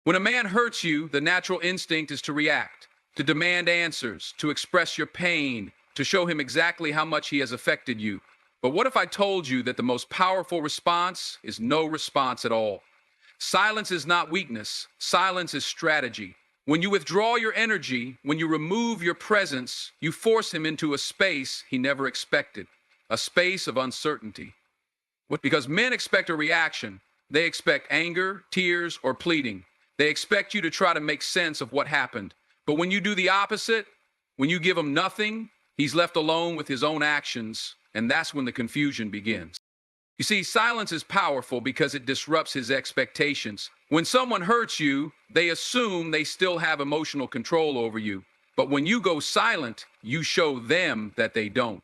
When a man hurts you, the natural instinct is to react, to demand answers, to express your pain, to show him exactly how much he has affected you. But what if I told you that the most powerful response is no response at all? Silence is not weakness. Silence is strategy. When you withdraw your energy, when you remove your presence, you force him into a space he never expected, a space of uncertainty. Because men expect a reaction. They expect anger, tears, or pleading. They expect you to try to make sense of what happened. But when you do the opposite, when you give him nothing, he's left alone with his own actions, and that's when the confusion begins. You see, silence is powerful because it disrupts his expectations. When someone hurts you, they assume they still have emotional control over you. But when you go silent, you show them that they don't.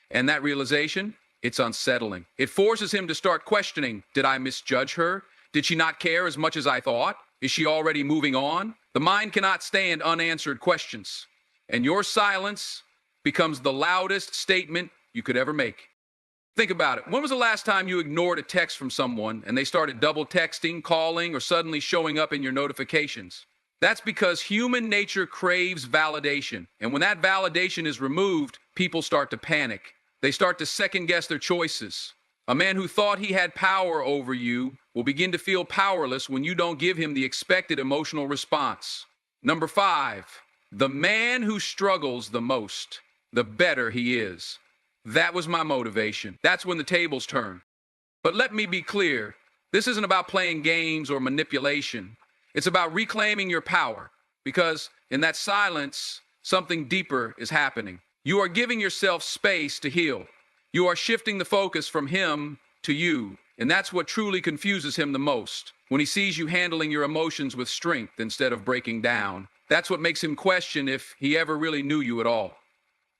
And that realization, it's unsettling. It forces him to start questioning, did I misjudge her? Did she not care as much as I thought? Is she already moving on? The mind cannot stand unanswered questions. And your silence becomes the loudest statement you could ever make. Think about it. When was the last time you ignored a text from someone and they started double texting, calling, or suddenly showing up in your notifications? That's because human nature craves validation. And when that validation is removed, people start to panic. They start to second guess their choices. A man who thought he had power over you will begin to feel powerless when you don't give him the expected emotional response. Number 5, the man who struggles the most, the better he is. That was my motivation. That's when the tables turn. But let me be clear, this isn't about playing games or manipulation. It's about reclaiming your power, because in that silence, something deeper is happening. You are giving yourself space to heal. You are shifting the focus from him to you, and that's what truly confuses him the most. When he sees you handling your emotions with strength instead of breaking down, that's what makes him question if he ever really knew you at all.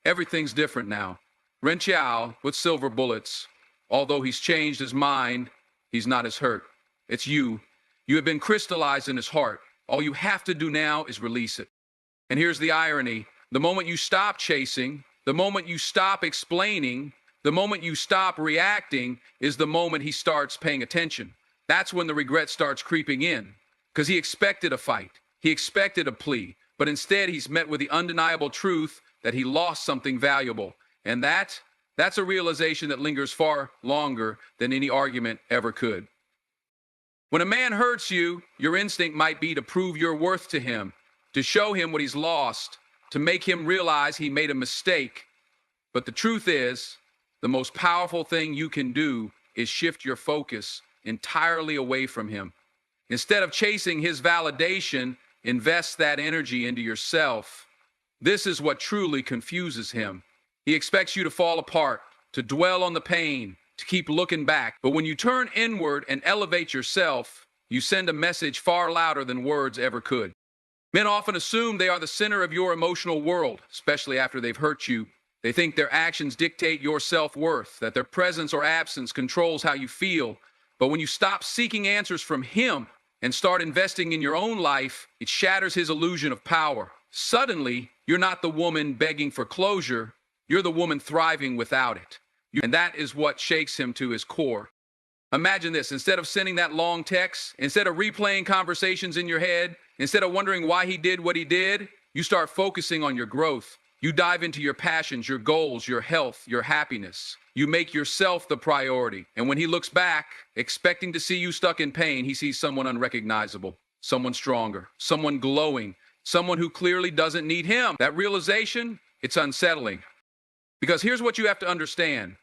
Everything's different now. Ren Chiao with silver bullets. Although he's changed his mind, he's not as hurt. It's you. You have been crystallized in his heart. All you have to do now is release it. And here's the irony. The moment you stop chasing, the moment you stop explaining, the moment you stop reacting is the moment he starts paying attention. That's when the regret starts creeping in. Because he expected a fight. He expected a plea. But instead he's met with the undeniable truth that he lost something valuable. And that's a realization that lingers far longer than any argument ever could. When a man hurts you, your instinct might be to prove your worth to him, to show him what he's lost, to make him realize he made a mistake. But the truth is, the most powerful thing you can do is shift your focus entirely away from him. Instead of chasing his validation, invest that energy into yourself. This is what truly confuses him. He expects you to fall apart, to dwell on the pain, to keep looking back. But when you turn inward and elevate yourself, you send a message far louder than words ever could. Men often assume they are the center of your emotional world, especially after they've hurt you. They think their actions dictate your self-worth, that their presence or absence controls how you feel. But when you stop seeking answers from him and start investing in your own life, it shatters his illusion of power. Suddenly, you're not the woman begging for closure. You're the woman thriving without it. And that is what shakes him to his core. Imagine this. Instead of sending that long text, instead of replaying conversations in your head, instead of wondering why he did what he did, you start focusing on your growth. You dive into your passions, your goals, your health, your happiness. You make yourself the priority. And when he looks back, expecting to see you stuck in pain, he sees someone unrecognizable, someone stronger, someone glowing, someone who clearly doesn't need him. That realization, it's unsettling. Because here's what you have to understand.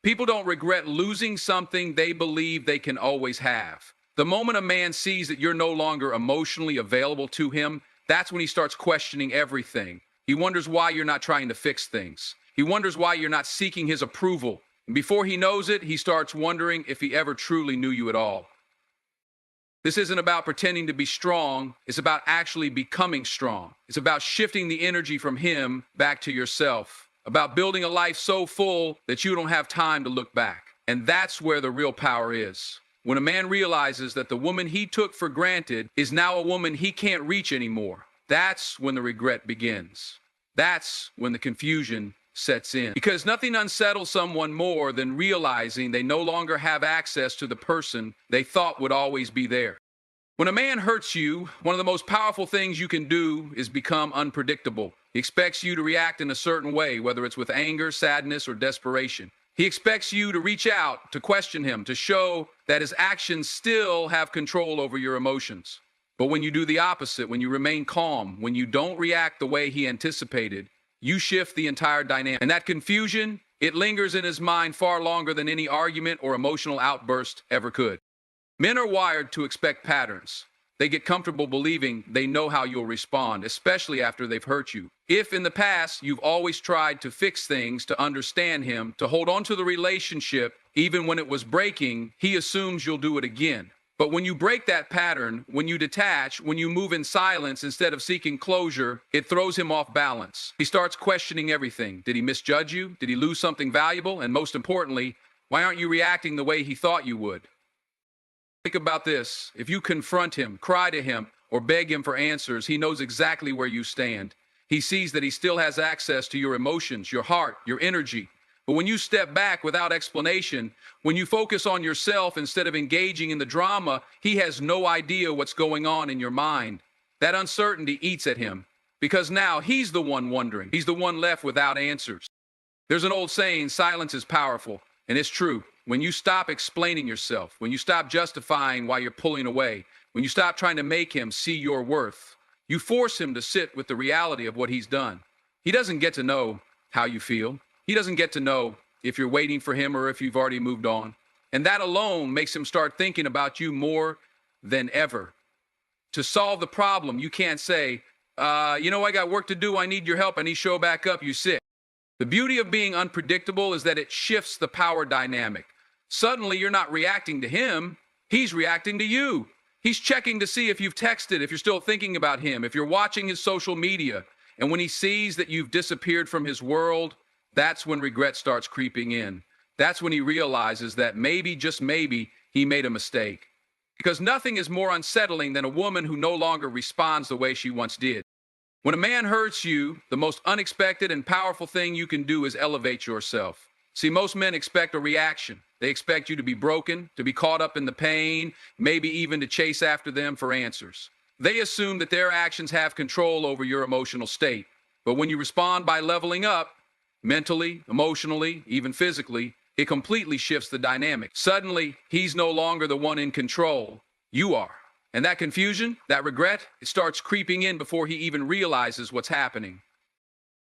People don't regret losing something they believe they can always have. The moment a man sees that you're no longer emotionally available to him, that's when he starts questioning everything. He wonders why you're not trying to fix things. He wonders why you're not seeking his approval. And before he knows it, he starts wondering if he ever truly knew you at all. This isn't about pretending to be strong. It's about actually becoming strong. It's about shifting the energy from him back to yourself. About building a life so full that you don't have time to look back. And that's where the real power is. When a man realizes that the woman he took for granted is now a woman he can't reach anymore, that's when the regret begins. That's when the confusion sets in. Because nothing unsettles someone more than realizing they no longer have access to the person they thought would always be there. When a man hurts you, one of the most powerful things you can do is become unpredictable. He expects you to react in a certain way, whether it's with anger, sadness, or desperation. He expects you to reach out, to question him, to show that his actions still have control over your emotions. But when you do the opposite, when you remain calm, when you don't react the way he anticipated, you shift the entire dynamic. And that confusion, it lingers in his mind far longer than any argument or emotional outburst ever could. Men are wired to expect patterns. They get comfortable believing they know how you'll respond, especially after they've hurt you. If in the past you've always tried to fix things, to understand him, to hold on to the relationship, even when it was breaking, he assumes you'll do it again. But when you break that pattern, when you detach, when you move in silence instead of seeking closure, it throws him off balance. He starts questioning everything. Did he misjudge you? Did he lose something valuable? And most importantly, why aren't you reacting the way he thought you would? Think about this. If you confront him, cry to him, or beg him for answers, he knows exactly where you stand. He sees that he still has access to your emotions, your heart, your energy. But when you step back without explanation, when you focus on yourself instead of engaging in the drama, he has no idea what's going on in your mind. That uncertainty eats at him, because now he's the one wondering. He's the one left without answers. There's an old saying, silence is powerful, and it's true. When you stop explaining yourself, when you stop justifying why you're pulling away, when you stop trying to make him see your worth, you force him to sit with the reality of what he's done. He doesn't get to know how you feel. He doesn't get to know if you're waiting for him or if you've already moved on. And that alone makes him start thinking about you more than ever. To solve the problem, you can't say, I got work to do. I need your help. I need to show back up. You sick. The beauty of being unpredictable is that it shifts the power dynamic. Suddenly, you're not reacting to him. He's reacting to you. He's checking to see if you've texted, if you're still thinking about him, if you're watching his social media. And when he sees that you've disappeared from his world, that's when regret starts creeping in. That's when he realizes that maybe, just maybe, he made a mistake. Because nothing is more unsettling than a woman who no longer responds the way she once did. When a man hurts you, the most unexpected and powerful thing you can do is elevate yourself. See, most men expect a reaction. They expect you to be broken, to be caught up in the pain, maybe even to chase after them for answers. They assume that their actions have control over your emotional state. But when you respond by leveling up, mentally, emotionally, even physically, it completely shifts the dynamic. Suddenly, he's no longer the one in control. You are. And that confusion, that regret, it starts creeping in before he even realizes what's happening.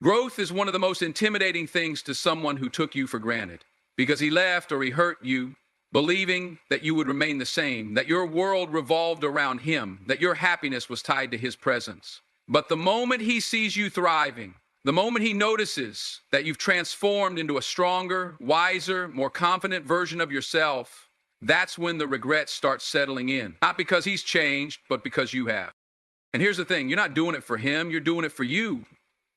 Growth is one of the most intimidating things to someone who took you for granted, because he left or he hurt you, believing that you would remain the same, that your world revolved around him, that your happiness was tied to his presence. But the moment he sees you thriving, the moment he notices that you've transformed into a stronger, wiser, more confident version of yourself, that's when the regret starts settling in. Not because he's changed, but because you have. And here's the thing, you're not doing it for him, you're doing it for you.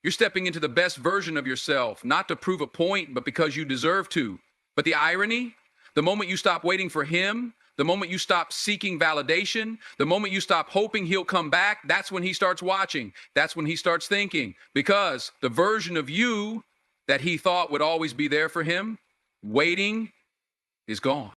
You're stepping into the best version of yourself, not to prove a point, but because you deserve to. But the irony, the moment you stop waiting for him, the moment you stop seeking validation, the moment you stop hoping he'll come back, that's when he starts watching. That's when he starts thinking. Because the version of you that he thought would always be there for him, waiting, is gone.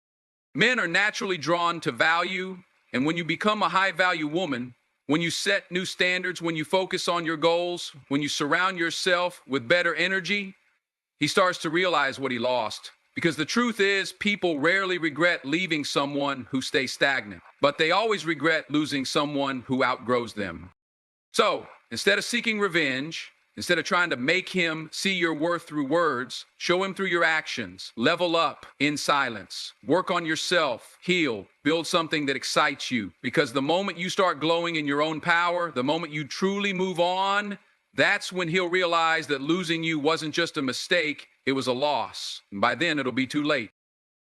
Men are naturally drawn to value, and when you become a high-value woman, when you set new standards, when you focus on your goals, when you surround yourself with better energy, he starts to realize what he lost. Because the truth is, people rarely regret leaving someone who stays stagnant, but they always regret losing someone who outgrows them. So, instead of seeking revenge, instead of trying to make him see your worth through words, show him through your actions. Level up in silence. Work on yourself. Heal. Build something that excites you. Because the moment you start glowing in your own power, the moment you truly move on, that's when he'll realize that losing you wasn't just a mistake, it was a loss. And by then, it'll be too late.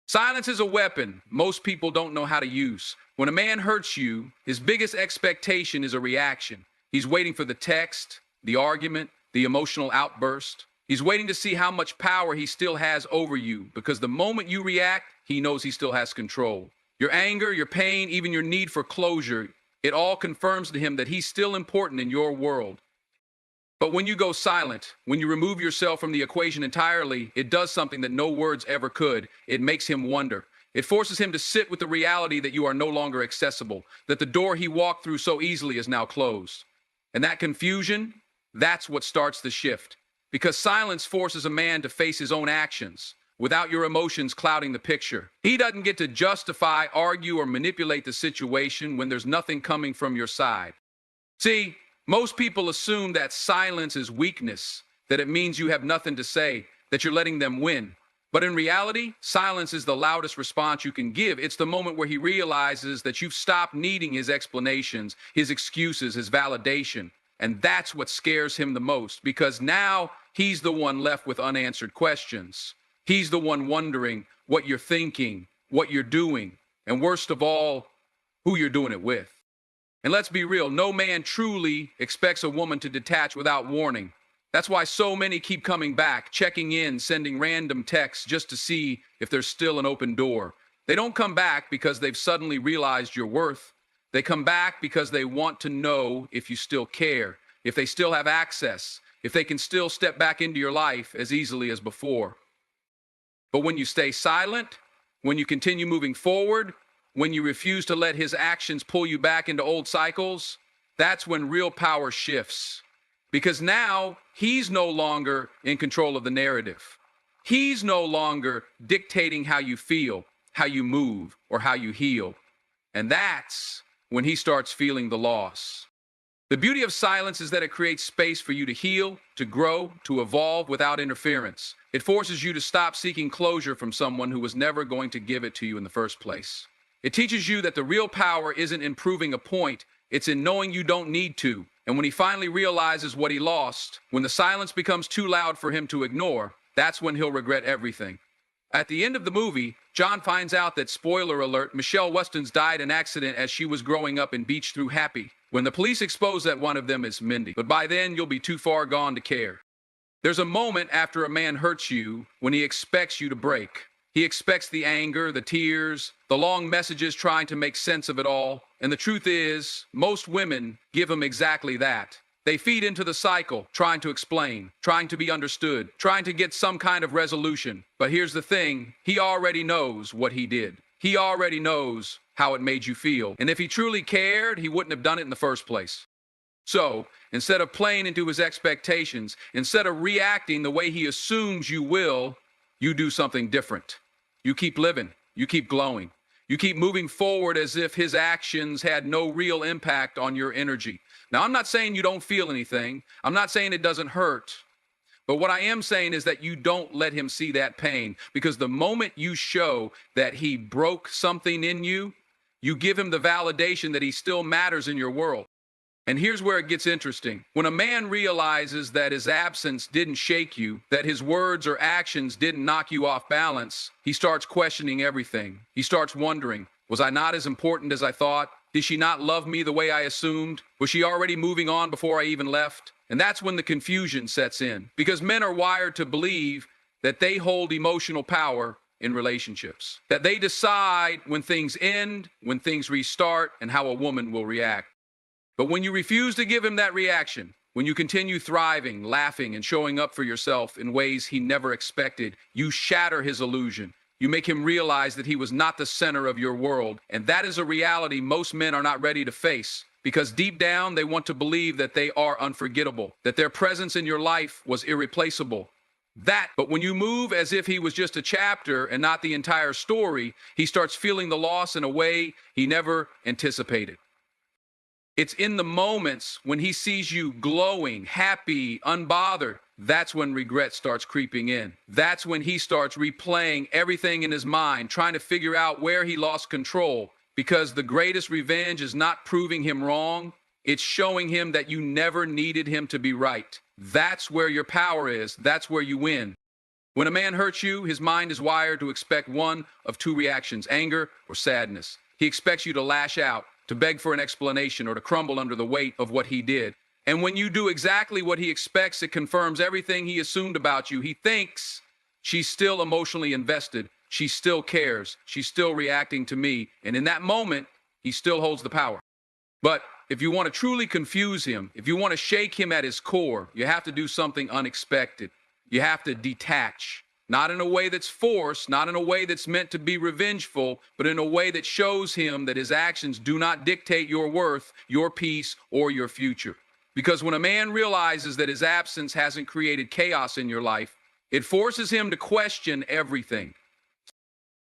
Silence is a weapon most people don't know how to use. When a man hurts you, his biggest expectation is a reaction. He's waiting for the text, the argument, the emotional outburst. He's waiting to see how much power he still has over you, because the moment you react, he knows he still has control. Your anger, your pain, even your need for closure, it all confirms to him that he's still important in your world. But when you go silent, when you remove yourself from the equation entirely, it does something that no words ever could. It makes him wonder. It forces him to sit with the reality that you are no longer accessible, that the door he walked through so easily is now closed. And that confusion, that's what starts the shift. Because silence forces a man to face his own actions without your emotions clouding the picture. He doesn't get to justify, argue, or manipulate the situation when there's nothing coming from your side. See, most people assume that silence is weakness, that it means you have nothing to say, that you're letting them win. But in reality, silence is the loudest response you can give. It's the moment where he realizes that you've stopped needing his explanations, his excuses, his validation. And that's what scares him the most, because now he's the one left with unanswered questions. He's the one wondering what you're thinking, what you're doing, and worst of all, who you're doing it with. And let's be real, no man truly expects a woman to detach without warning. That's why so many keep coming back, checking in, sending random texts just to see if there's still an open door. They don't come back because they've suddenly realized your worth. They come back because they want to know if you still care, if they still have access, if they can still step back into your life as easily as before. But when you stay silent, when you continue moving forward, when you refuse to let his actions pull you back into old cycles, that's when real power shifts. Because now he's no longer in control of the narrative. He's no longer dictating how you feel, how you move, or how you heal. And that's when he starts feeling the loss. The beauty of silence is that it creates space for you to heal, to grow, to evolve without interference. It forces you to stop seeking closure from someone who was never going to give it to you in the first place. It teaches you that the real power isn't in proving a point, it's in knowing you don't need to. And when he finally realizes what he lost, when the silence becomes too loud for him to ignore, that's when he'll regret everything. At the end of the movie, John finds out that, spoiler alert, Michelle Weston's died in an accident as she was growing up in Beach Through Happy, when the police expose that one of them is Mindy. But by then, you'll be too far gone to care. There's a moment after a man hurts you when he expects you to break. He expects the anger, the tears, the long messages trying to make sense of it all. And the truth is, most women give him exactly that. They feed into the cycle, trying to explain, trying to be understood, trying to get some kind of resolution. But here's the thing, he already knows what he did. He already knows how it made you feel. And if he truly cared, he wouldn't have done it in the first place. So, instead of playing into his expectations, instead of reacting the way he assumes you will, you do something different. You keep living, you keep glowing, you keep moving forward as if his actions had no real impact on your energy. Now, I'm not saying you don't feel anything. I'm not saying it doesn't hurt. But what I am saying is that you don't let him see that pain, because the moment you show that he broke something in you, you give him the validation that he still matters in your world. And here's where it gets interesting. When a man realizes that his absence didn't shake you, that his words or actions didn't knock you off balance, he starts questioning everything. He starts wondering, was I not as important as I thought? Did she not love me the way I assumed? Was she already moving on before I even left? And that's when the confusion sets in, because men are wired to believe that they hold emotional power in relationships, that they decide when things end, when things restart, and how a woman will react. But when you refuse to give him that reaction, when you continue thriving, laughing, and showing up for yourself in ways he never expected, you shatter his illusion. You make him realize that he was not the center of your world. And that is a reality most men are not ready to face, because deep down they want to believe that they are unforgettable, that their presence in your life was irreplaceable. But when you move as if he was just a chapter and not the entire story, he starts feeling the loss in a way he never anticipated. It's in the moments when he sees you glowing, happy, unbothered. That's when regret starts creeping in. That's when he starts replaying everything in his mind, trying to figure out where he lost control. Because the greatest revenge is not proving him wrong. It's showing him that you never needed him to be right. That's where your power is. That's where you win. When a man hurts you, his mind is wired to expect one of two reactions, anger or sadness. He expects you to lash out, to beg for an explanation, or to crumble under the weight of what he did. And when you do exactly what he expects, it confirms everything he assumed about you. He thinks she's still emotionally invested. She still cares. She's still reacting to me. And in that moment, he still holds the power. But if you want to truly confuse him, if you want to shake him at his core, you have to do something unexpected. You have to detach. Not in a way that's forced, not in a way that's meant to be revengeful, but in a way that shows him that his actions do not dictate your worth, your peace, or your future. Because when a man realizes that his absence hasn't created chaos in your life, it forces him to question everything.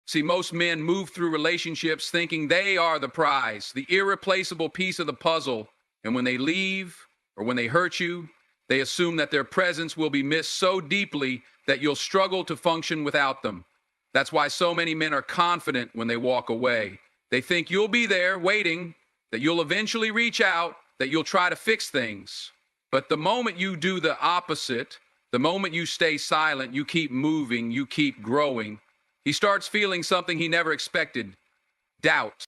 See, most men move through relationships thinking they are the prize, the irreplaceable piece of the puzzle. And when they leave or when they hurt you, they assume that their presence will be missed so deeply that you'll struggle to function without them. That's why so many men are confident when they walk away. They think you'll be there waiting, that you'll eventually reach out, that you'll try to fix things. But the moment you do the opposite, the moment you stay silent, you keep moving, you keep growing, he starts feeling something he never expected. Doubt.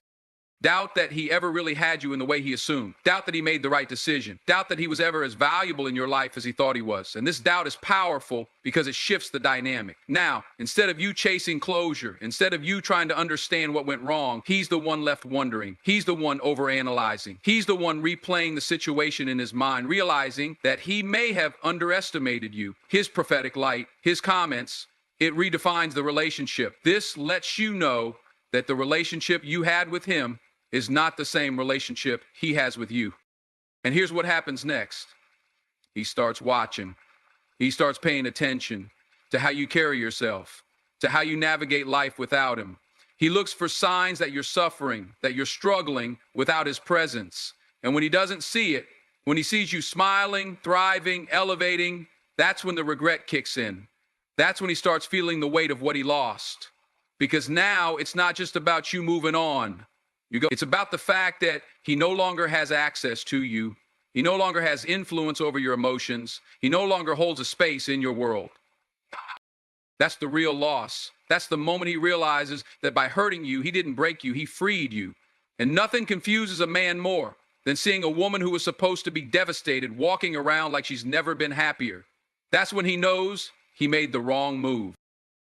Doubt that he ever really had you in the way he assumed. Doubt that he made the right decision. Doubt that he was ever as valuable in your life as he thought he was. And this doubt is powerful because it shifts the dynamic. Now, instead of you chasing closure, instead of you trying to understand what went wrong, he's the one left wondering. He's the one overanalyzing. He's the one replaying the situation in his mind, realizing that he may have underestimated you. His prophetic light, his comments, it redefines the relationship. This lets you know that the relationship you had with him is not the same relationship he has with you. And here's what happens next. He starts watching. He starts paying attention to how you carry yourself, to how you navigate life without him. He looks for signs that you're suffering, that you're struggling without his presence. And when he doesn't see it, when he sees you smiling, thriving, elevating, that's when the regret kicks in. That's when he starts feeling the weight of what he lost. Because now it's not just about you moving on. It's about the fact that he no longer has access to you. He no longer has influence over your emotions. He no longer holds a space in your world. That's the real loss. That's the moment he realizes that by hurting you, he didn't break you, he freed you. And nothing confuses a man more than seeing a woman who was supposed to be devastated walking around like she's never been happier. That's when he knows he made the wrong move.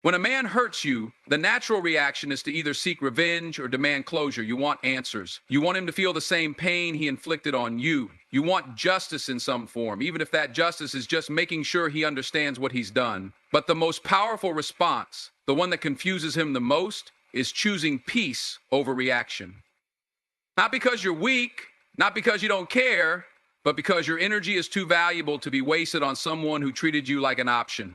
When a man hurts you, the natural reaction is to either seek revenge or demand closure. You want answers. You want him to feel the same pain he inflicted on you. You want justice in some form, even if that justice is just making sure he understands what he's done. But the most powerful response, the one that confuses him the most, is choosing peace over reaction. Not because you're weak, not because you don't care, but because your energy is too valuable to be wasted on someone who treated you like an option.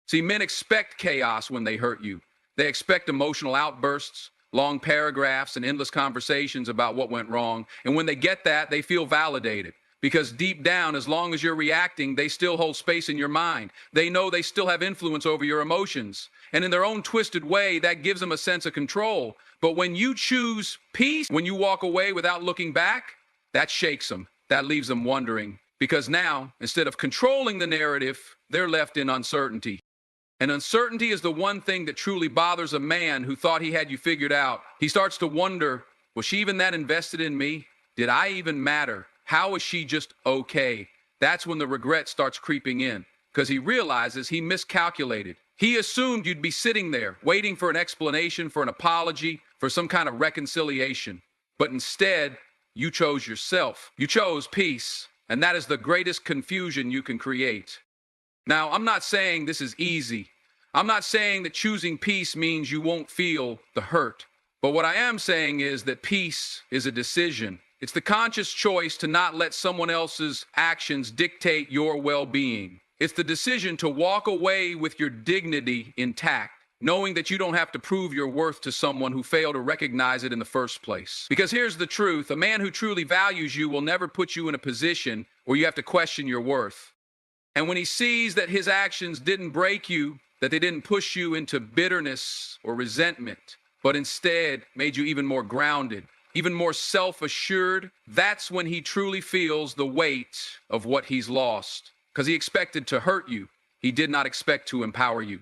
See, men expect chaos when they hurt you. They expect emotional outbursts, long paragraphs, and endless conversations about what went wrong. And when they get that, they feel validated. Because deep down, as long as you're reacting, they still hold space in your mind. They know they still have influence over your emotions. And in their own twisted way, that gives them a sense of control. But when you choose peace, when you walk away without looking back, that shakes them. That leaves them wondering. Because now, instead of controlling the narrative, they're left in uncertainty. And uncertainty is the one thing that truly bothers a man who thought he had you figured out. He starts to wonder, was she even that invested in me? Did I even matter? How is she just okay? That's when the regret starts creeping in, because he realizes he miscalculated. He assumed you'd be sitting there, waiting for an explanation, for an apology, for some kind of reconciliation. But instead, you chose yourself. You chose peace, and that is the greatest confusion you can create. Now, I'm not saying this is easy. I'm not saying that choosing peace means you won't feel the hurt. But what I am saying is that peace is a decision. It's the conscious choice to not let someone else's actions dictate your well-being. It's the decision to walk away with your dignity intact, knowing that you don't have to prove your worth to someone who failed to recognize it in the first place. Because here's the truth, a man who truly values you will never put you in a position where you have to question your worth. And when he sees that his actions didn't break you, that they didn't push you into bitterness or resentment, but instead made you even more grounded, even more self-assured, that's when he truly feels the weight of what he's lost. Because he expected to hurt you. He did not expect to empower you.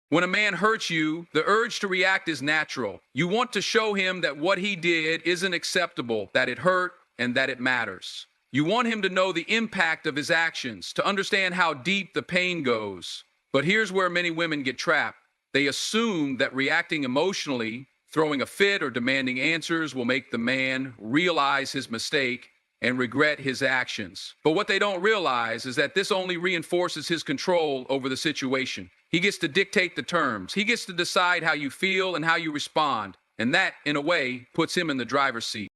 When a man hurts you, the urge to react is natural. You want to show him that what he did isn't acceptable, that it hurt, and that it matters. You want him to know the impact of his actions, to understand how deep the pain goes. But here's where many women get trapped. They assume that reacting emotionally, throwing a fit or demanding answers will make the man realize his mistake and regret his actions. But what they don't realize is that this only reinforces his control over the situation. He gets to dictate the terms. He gets to decide how you feel and how you respond. And that, in a way, puts him in the driver's seat.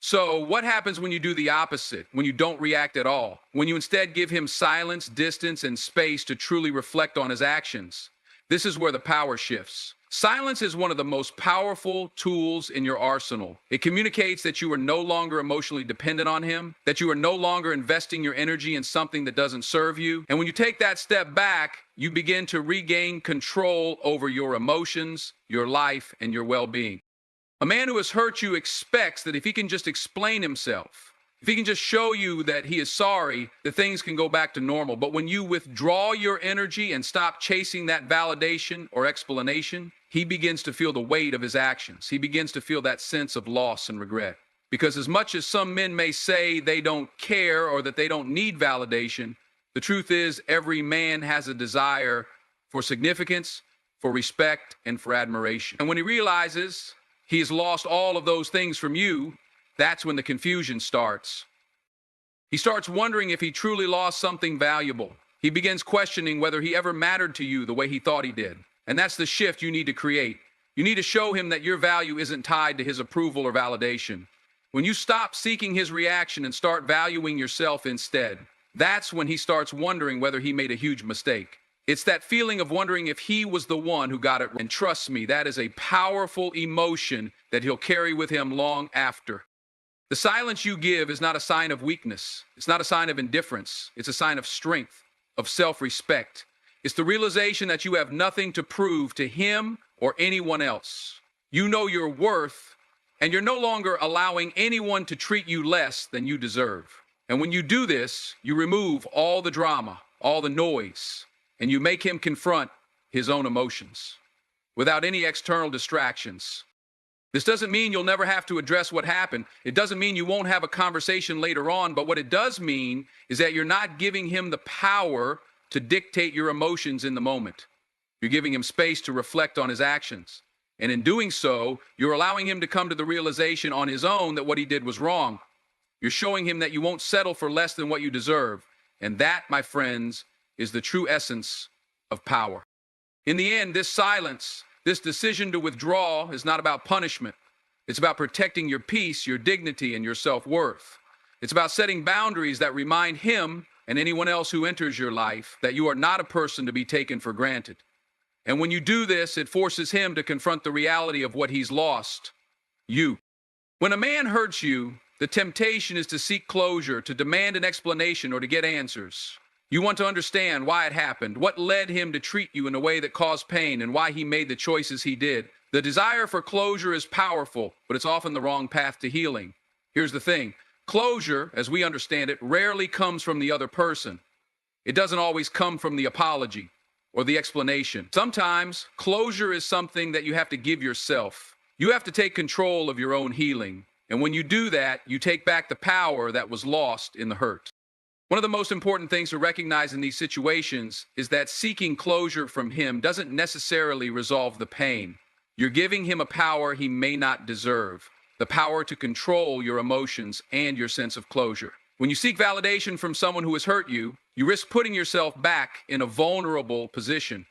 So what happens when you do the opposite, when you don't react at all, when you instead give him silence, distance, and space to truly reflect on his actions? This is where the power shifts. Silence is one of the most powerful tools in your arsenal. It communicates that you are no longer emotionally dependent on him, that you are no longer investing your energy in something that doesn't serve you. And when you take that step back, you begin to regain control over your emotions, your life, and your well-being. A man who has hurt you expects that if he can just explain himself, if he can just show you that he is sorry, that things can go back to normal. But when you withdraw your energy and stop chasing that validation or explanation, he begins to feel the weight of his actions. He begins to feel that sense of loss and regret. Because as much as some men may say they don't care or that they don't need validation, the truth is every man has a desire for significance, for respect, and for admiration. And when he realizes he has lost all of those things from you, that's when the confusion starts. He starts wondering if he truly lost something valuable. He begins questioning whether he ever mattered to you the way he thought he did. And that's the shift you need to create. You need to show him that your value isn't tied to his approval or validation. When you stop seeking his reaction and start valuing yourself instead, that's when he starts wondering whether he made a huge mistake. It's that feeling of wondering if he was the one who got it. And trust me, that is a powerful emotion that he'll carry with him long after. The silence you give is not a sign of weakness. It's not a sign of indifference. It's a sign of strength, of self-respect. It's the realization that you have nothing to prove to him or anyone else. You know your worth, and you're no longer allowing anyone to treat you less than you deserve. And when you do this, you remove all the drama, all the noise, and you make him confront his own emotions without any external distractions. This doesn't mean you'll never have to address what happened. It doesn't mean you won't have a conversation later on, but what it does mean is that you're not giving him the power to dictate your emotions in the moment. You're giving him space to reflect on his actions. And in doing so, you're allowing him to come to the realization on his own that what he did was wrong. You're showing him that you won't settle for less than what you deserve. And that, my friends, is the true essence of power. In the end, this silence, this decision to withdraw is not about punishment. It's about protecting your peace, your dignity, and your self-worth. It's about setting boundaries that remind him and anyone else who enters your life that you are not a person to be taken for granted. And when you do this, it forces him to confront the reality of what he's lost, you. When a man hurts you, the temptation is to seek closure, to demand an explanation, or to get answers. You want to understand why it happened, what led him to treat you in a way that caused pain, and why he made the choices he did. The desire for closure is powerful, but it's often the wrong path to healing. Here's the thing. Closure, as we understand it, rarely comes from the other person. It doesn't always come from the apology or the explanation. Sometimes, closure is something that you have to give yourself. You have to take control of your own healing. And when you do that, you take back the power that was lost in the hurt. One of the most important things to recognize in these situations is that seeking closure from him doesn't necessarily resolve the pain. You're giving him a power he may not deserve, the power to control your emotions and your sense of closure. When you seek validation from someone who has hurt you, you risk putting yourself back in a vulnerable position.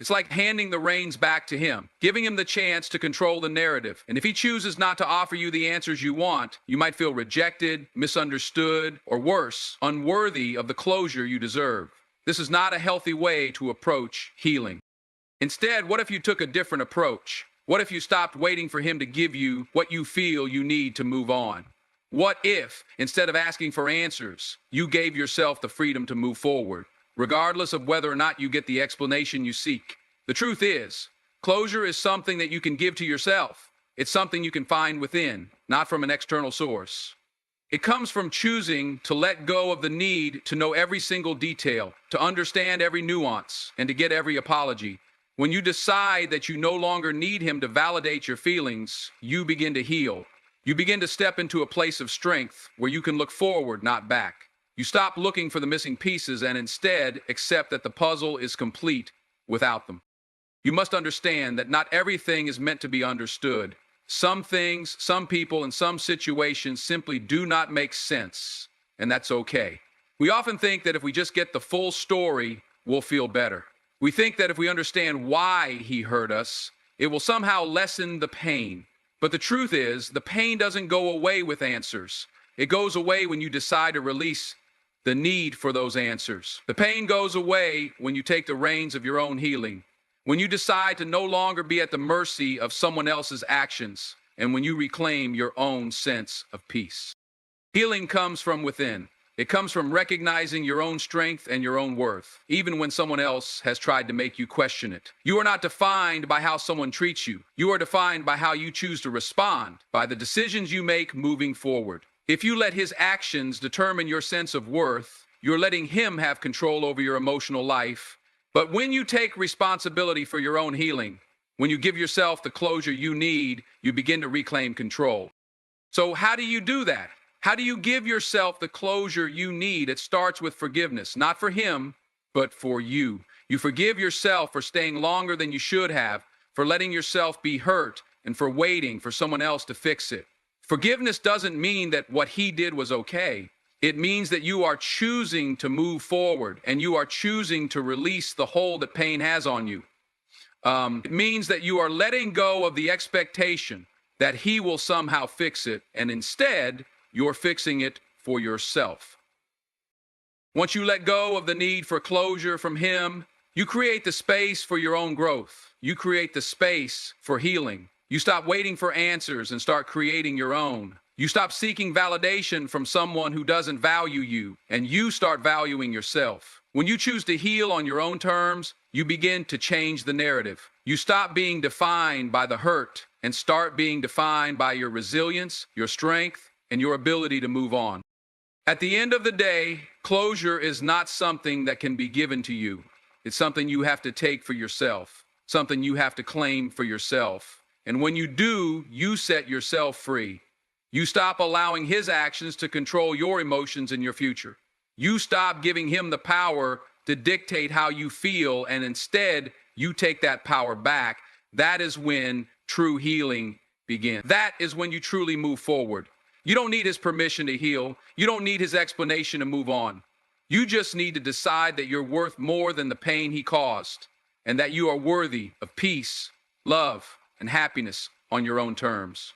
It's like handing the reins back to him, giving him the chance to control the narrative. And if he chooses not to offer you the answers you want, you might feel rejected, misunderstood, or worse, unworthy of the closure you deserve. This is not a healthy way to approach healing. Instead, what if you took a different approach? What if you stopped waiting for him to give you what you feel you need to move on? What if, instead of asking for answers, you gave yourself the freedom to move forward? Regardless of whether or not you get the explanation you seek. The truth is, closure is something that you can give to yourself. It's something you can find within, not from an external source. It comes from choosing to let go of the need to know every single detail, to understand every nuance, and to get every apology. When you decide that you no longer need him to validate your feelings, you begin to heal. You begin to step into a place of strength where you can look forward, not back. You stop looking for the missing pieces and instead accept that the puzzle is complete without them. You must understand that not everything is meant to be understood. Some things, some people, and some situations simply do not make sense, and that's okay. We often think that if we just get the full story, we'll feel better. We think that if we understand why he hurt us, it will somehow lessen the pain. But the truth is, the pain doesn't go away with answers. It goes away when you decide to release the need for those answers. The pain goes away when you take the reins of your own healing, when you decide to no longer be at the mercy of someone else's actions, and when you reclaim your own sense of peace. Healing comes from within. It comes from recognizing your own strength and your own worth, even when someone else has tried to make you question it. You are not defined by how someone treats you. You are defined by how you choose to respond, by the decisions you make moving forward. If you let his actions determine your sense of worth, you're letting him have control over your emotional life. But when you take responsibility for your own healing, when you give yourself the closure you need, you begin to reclaim control. So how do you do that? How do you give yourself the closure you need? It starts with forgiveness, not for him, but for you. You forgive yourself for staying longer than you should have, for letting yourself be hurt, and for waiting for someone else to fix it. Forgiveness doesn't mean that what he did was okay. It means that you are choosing to move forward, and you are choosing to release the hold that pain has on you. It means that you are letting go of the expectation that he will somehow fix it, and instead, you're fixing it for yourself. Once you let go of the need for closure from him, you create the space for your own growth. You create the space for healing. You stop waiting for answers and start creating your own. You stop seeking validation from someone who doesn't value you, and you start valuing yourself. When you choose to heal on your own terms, you begin to change the narrative. You stop being defined by the hurt and start being defined by your resilience, your strength, and your ability to move on. At the end of the day, closure is not something that can be given to you. It's something you have to take for yourself, something you have to claim for yourself. And when you do, you set yourself free. You stop allowing his actions to control your emotions and your future. You stop giving him the power to dictate how you feel, and instead, you take that power back. That is when true healing begins. That is when you truly move forward. You don't need his permission to heal. You don't need his explanation to move on. You just need to decide that you're worth more than the pain he caused, and that you are worthy of peace, love, and happiness on your own terms.